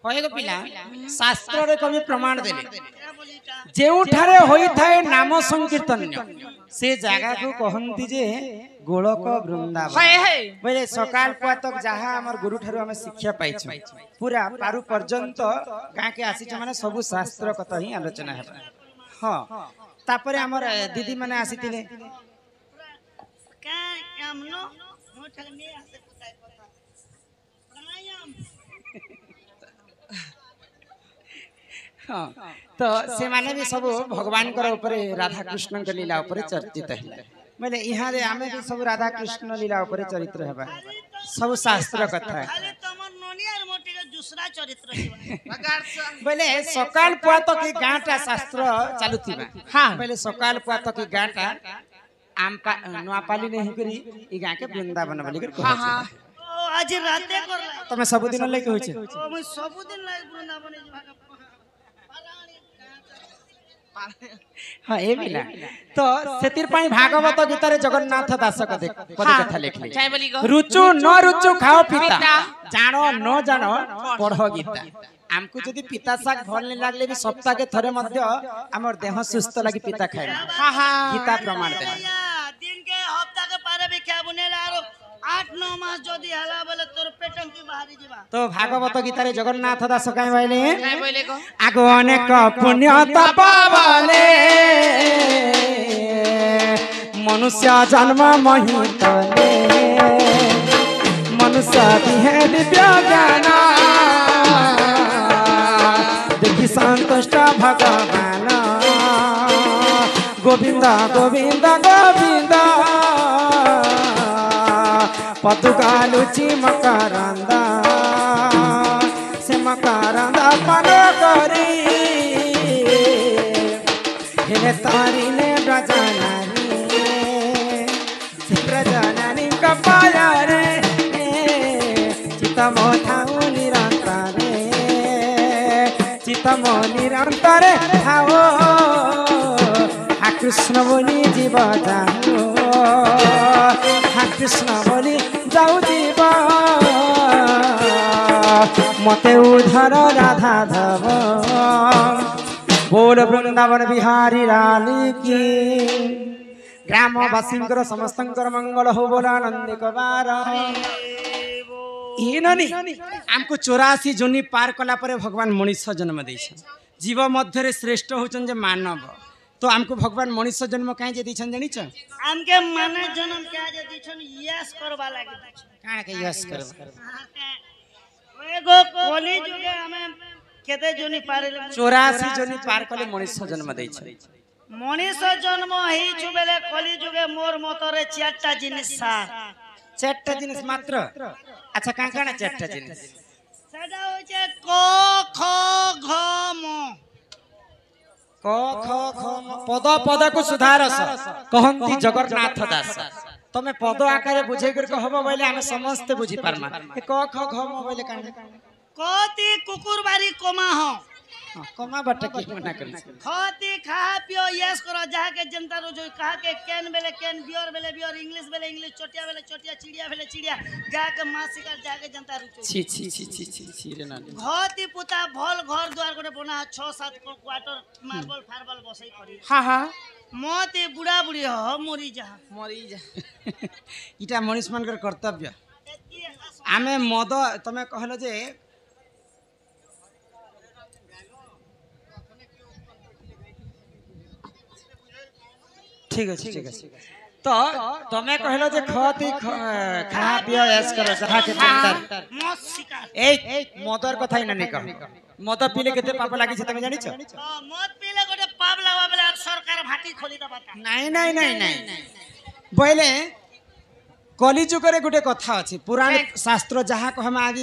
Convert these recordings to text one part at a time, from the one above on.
कहे गो पिला शास्त्र रे कवि प्रमाण देले जेउठारे होई थाए नाम संकीर्तन से जगह को कहंती जे गोलक वृंदावन बोले सकाल पातक जहाँ हमर गुरु ठारू हम शिक्षा पाइछ पूरा पारु पर्यंत गाँ के आसी माने सब शास्त्र कथा ही आलोचना है। हाँ तापरे हमर दीदी माने आसीतिले हाँ तो से माने भी सब भगवान कर ऊपर राधा कृष्ण के लीला ऊपर चर्चित है मैंने यहाँ रे आमे भी सब राधा कृष्ण लीला ऊपर चरित्र है सब शास्त्र कथा है बोले सकाल पुआत की गाँटा शास्त्र चलुवा हाँ बोले सकाल पुआत की गाँटा आम नुआपाली नहीं करी ई गाँ के वृंदावन बोली कर आज राते तमे सबुदिन लेके होइछे सबुदिन वृंदावन हाँ ए मिला तो सेतिर पाई भागवत गीता रे जगन्नाथ दास कदे कथा लिखले रुचु न रुचु खाओ पिता जानो न जानो पढ़ो गीता हमको जदी पिता साग भल नहीं लागले भी सप्ताह के थरे मध्य हमर देह सुस्त लागी पिता खाए गीता प्रमाण दे दिन के हफ्ता के पारे भी क्या बुनेला 8-9 मास जदी हला बोले तोर पेटन की बाहरी जीवा तो भागवत गीता रे जगन्नाथ दास काई बोले आगो अनेक पुण्य तपवले मनुष्य जन्म महितले मनुष्य दिहे दिव्य ज्ञान देखि संतुष्ट भगवान गोविंद गोविंद गोविंद पतुकालुची मकरंदा से मकरंदा पन करी हे तारी ने ब्रजनानी से ब्रजनानी कपाया रे चितमो थाउ निरंतरे चितमो निरंतरे थाओ हा कृष्ण बोली जीव जाओ हा कृष्ण बोली जाऊ जीव मते उधर राधा धव बोल वृंदावन बिहारी रानी की ग्रामवासी समस्त मंगल हो बोला नंदी कबार हमको 84 जोनी पार कला पर भगवान मनुष्य जन्म दे जीव मध्य श्रेष्ठ होचन मानव तो हमको भगवान मनुष्य जन्म कहीं जे दीछन जानी छ हमके मानव जन्म क्या जे दीछन यस करबा लागी काहे के यस करबा एगो कोली जुगे हमें केते जोनी पार 84 जोनी पार कले मनुष्य जन्म दे छ मनुष्य जन्म ही छुबेले कोली जुगे मोर मतरे चारटा जिनिस चारटा जिनिस मात्र अच्छा कां काना चारटा जिनिस सेटा होचे क ख घ म क ख ख पद पद को सुधारस कहंती जगन्नाथ दास तमे पद आकारे बुझे कर कहबो बोले हम समस्त बुझी पारमा ए क ख घ म बोले कांडे कति कुकुर बारी कोमा हो कोमा बट के मना करी खती खा पियो यस करो जहा के जनता रो जो कहा के कैन बेले कैन बियर बेले बियर इंग्लिश बेले इंग्लिश चोटिया बेले चोटिया चिड़िया बेले चिड़िया गा के मासी का जाके जनता रुचो छी छी छी छी छी छी रे ना घती पुता भल घर द्वार कोटे बना 6-7 क्वार्टर मार्बल फार्बल बसई करी हां हां मोते बुढ़ा बुढ़ी हो मरी जा इटा मनुष्य मन कर कर्तव्य आमे मद तमे कहलो जे ठीक है तो तमे कहलो जे खती खा पियो ऐस करो जहा के अंदर मौत शिकार ए मदर कथा ही नहीं कह मद पीले केते पाप लागि छ तमे जानि छ मद पीले गोटे पाप लागबा बेले सरकार भाटी खोली दबा नहीं बोले कली जुगरे गोटे कथा अछि पुराण शास्त्र जहा कहम आज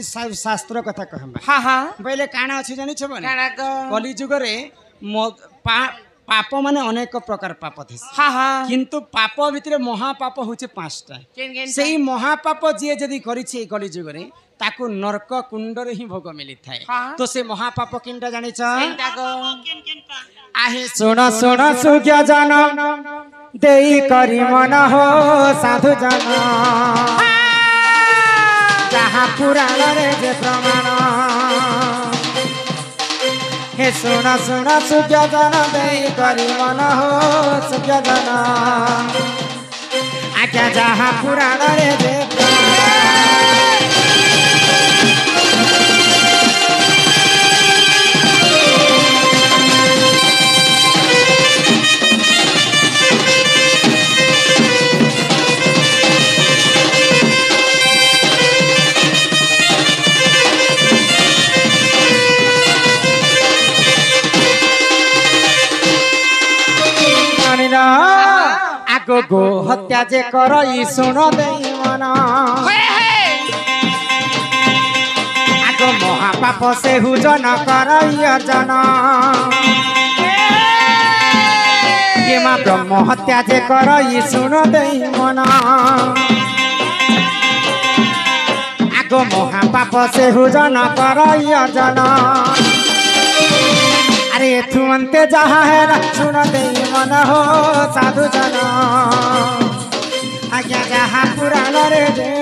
शास्त्र कथा कहम हां हां बोले काना अछि जानि छ बने कली जुगरे पाप माने अनेक प्रकार पाप थे हाँ हाँ किंतु पाप भितर महापाप होचे 5टा सेही महापाप जी जदि करिछि कली जुगरे ताकू नरक कुंड रे ही भोग मिली थाए तो से महापाप किनटा जानि छ आहे सुन सुन सुज्ञ जन देई करी मन हो साधु जन जहाँ पुराण रे जे प्रमाण ए सुना सुना सुज्ञान दे करी मन हो सुज्ञान आज्ञा जहाँ पुराण रे दे आगो गो हत्या जे करई सुन देई मन आगो महापाप से हुजन करई अर्जन ये मा ब्रह्म हत्या जे करई सुन देई मन आगो महापाप से हुजन करई अर्जन अरे तू अंते जहाँ है ना सुन दे मन हो साधु जन आज्ञा जहाँ पुराण रे दे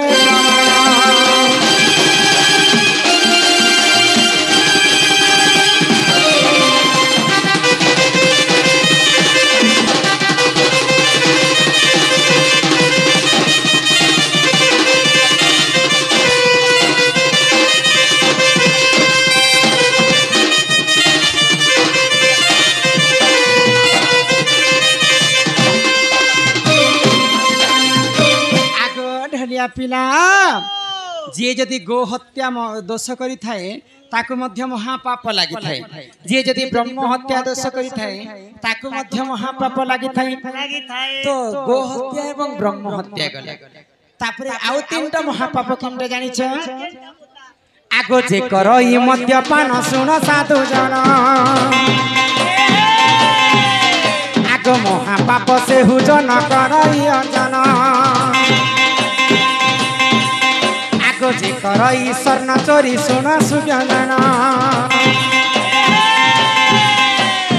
पिला जी जदि गो हत्या दोष करि थाए ताकु मध्य महापाप लागि थाए जी जदि ब्रह्म हत्या दोष करि थाए ताकु मध्य महापाप लागि थाए तो गो हत्या एवं ब्रह्म हत्या गले तापरे आउ तीनटा महापाप किंडे जानि छ आगो जे करई मद्यपान सुन साधु जन आगो महापाप से हुजन करई अर्जन जे करई स्वर्ण चोरी सुन सुज्ञान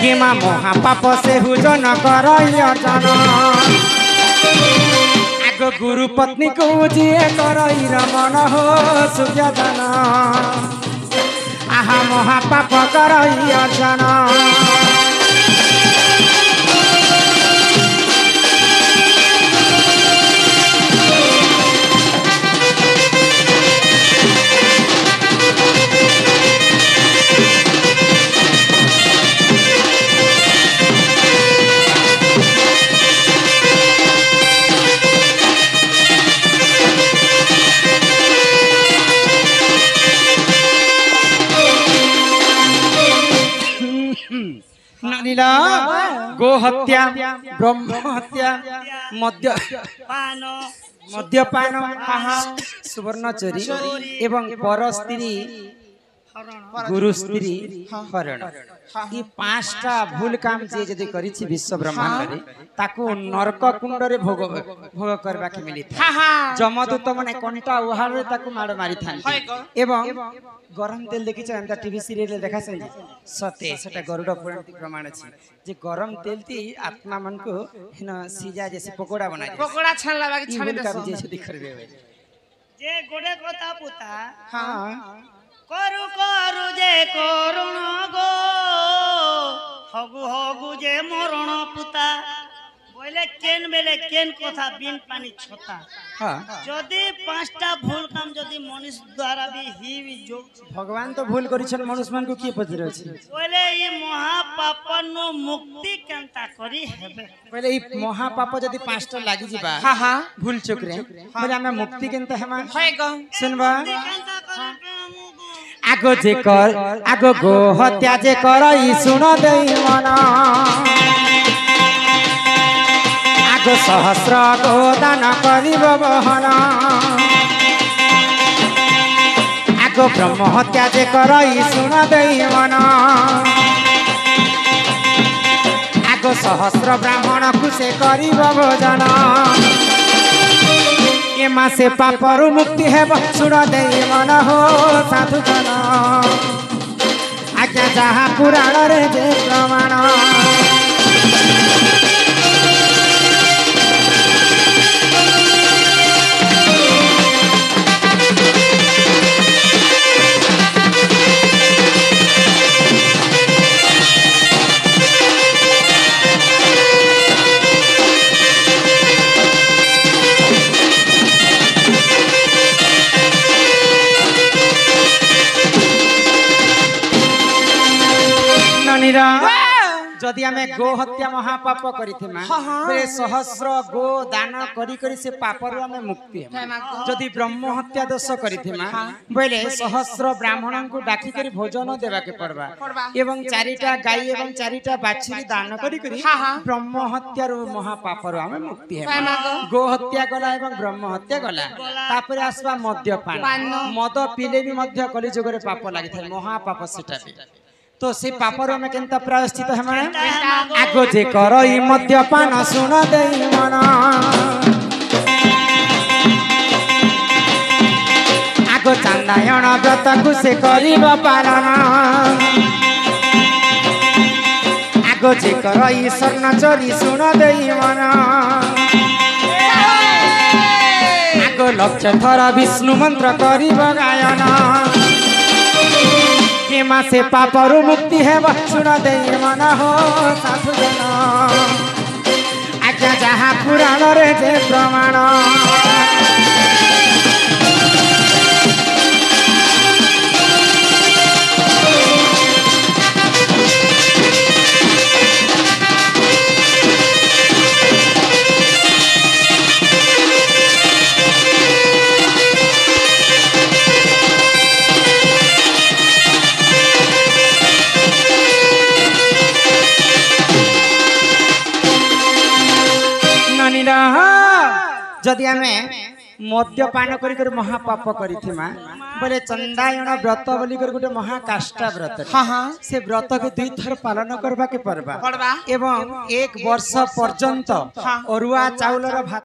किमा महापाप से हुजन करई अर्जन आगो गुरु पत्नी को जिए करई रमन हो सुज्ञान आहा महापाप करई अर्जन गो हत्या ब्रह्म हत्या मद्यपान सुवर्ण चोरी एवं पर स्त्री गुरु स्त्री हरण ये पांचटा भूल काम जे जदि करिछि विश्व ब्रह्मांड रे ताकू नरक कुंड रे भोग करबा के मिली जमदूत माने कंटा उहार रे ताकू मार मारी थान एवं गरम तेल देखि छ अंता टीवी सीरियल देखा छै सते सेटा गरुड़ पुराण प्रमाण अछि जे गरम तेल ती आत्मा मन को हिन सीजा जैसे पकोड़ा बनाई पकोड़ा छानला बाकी छाने दस काम जे जदि करबे जे गोडे कथा पुता हां करु करु जे करुण गो हगु हगु जे मरण पुता बोले केन बेले केन कथा बिन पानी छता हां जदी पांचटा भूल काम जदी मनुष्य द्वारा भी ही जो भगवान तो भूल करिछन मनुष्य मन को की पजर अछि बोले ई महापापनो मुक्ति केनता करी हेबे पहले ई महापाप जदी पांचटा लागि जिबा हां हां भूल चुक रे बोले हमें मुक्ति केनता हेमा होय गो सुनबा केनता करी आगो जे कर आगो गो हत्या जे करई सुन देई मन आगो सहस्र गोदान करिब बहन आगो ब्रह्म हत्या जे करई सुन देई मन आगो सहस्र ब्राह्मण को से करिब भोजन ये मासे पापरु मुक्ति है सुन देई मन हो साधु जन आज्ञा जहाँ पुराण रे जे प्रमाण जदि आमे गो हत्या महापाप करिथिमा बे सहस्र गो दान करी करी से पापरु आमे मुक्ति हेमा जदि ब्रह्म हत्या दोष करिथिमा बोले सहस्र ब्राह्मण को डाकी करी भोजन देवा के पड़बा एवं चारिटा गाय एवं चारिटा बाछी दान करी करी ब्रह्म हत्या रो महापापर आमे मुक्ति हेमा गो हत्या गला एवं ब्रह्म हत्या गला तापरे आसबा मद्यपान मद पीले भी मध्य कली जुगरे पाप लागि थाए महापाप सेटा भी तो से पापर में केनता प्रायश्चित है माने आगो जे करई मद्यपान सुन देई मन आगो चांदायण व्रत को से करिब पालन आगो जे करई स्वर्ण चोरी सुन देई मन आगो लक्ष थर विष्णु मंत्र करिब गायन हेमा से पापरु मुक्ति है सुन दे मन हो साधु जन आज्ञा जहाँ पुराण रे जे प्रमाण जदि आमे मद्यपान करी कर महापाप करिथिमा बोले चंदायण व्रत बोली कर गुटे महाकाष्टा व्रत से व्रत के 2 थर पालन करबा के परबा एवं 1 वर्ष पर्यंत अरुआ चाउलर भात